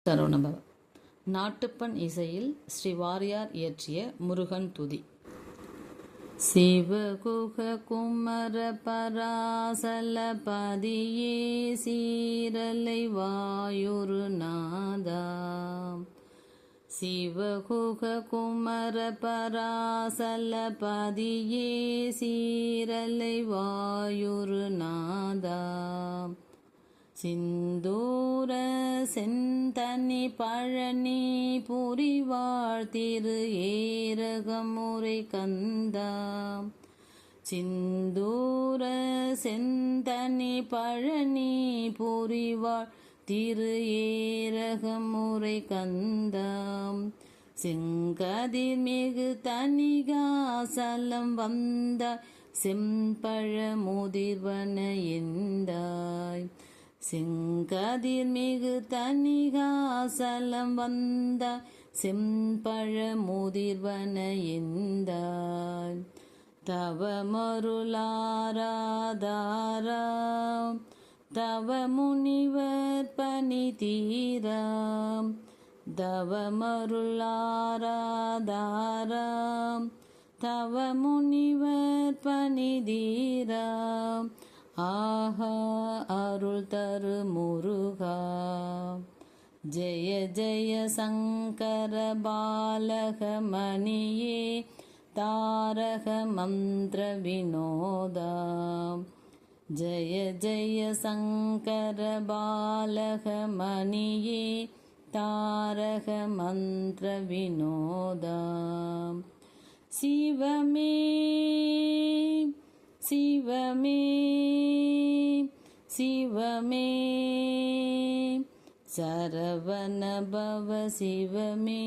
சரவணபவ. நாட்டுப்பண் இசையில் ஸ்ரீ வாரியார் இயற்றிய முருகன் துதி. சிவகுக குமர பராசலபதியே சீரலை வாயுரு நாதா. சிவகுக குமர பராசலபதியே சீரலை வாயுரு நாதா. சிந்தூர செந்தனி பழனி புரிவாழ் திரு ஏரகமுறை கந்தா. சிந்தூர செந்தனி பழனி புரிவாழ் திரு ஏரகமுறை கந்தா. செங்கதிர் மிகு தணிகாசலம் வந்தாய் செம்பழ முதிர்வன எந்தாய். செங்கதிர் மிகு தணிகாசலம் வந்தாய் செம்பழ முதிர்வன எந்தாய். தவமருளாராதாரா தவ முனிவர் பணி தீரா. தவமருளாராதாரா தவ முனிவர் பணி தீரா. ஆஹா அருள் தரு முருகா. ஜெய ஜெய சங்கர பாலக மணியே தாரக மந்திர வினோதா. ஜெய ஜெய சங்கர பாலக மணியே தாரக மந்திர வினோதா. சிவமே சிவமே சிவமே சரவண பவ சிவமே.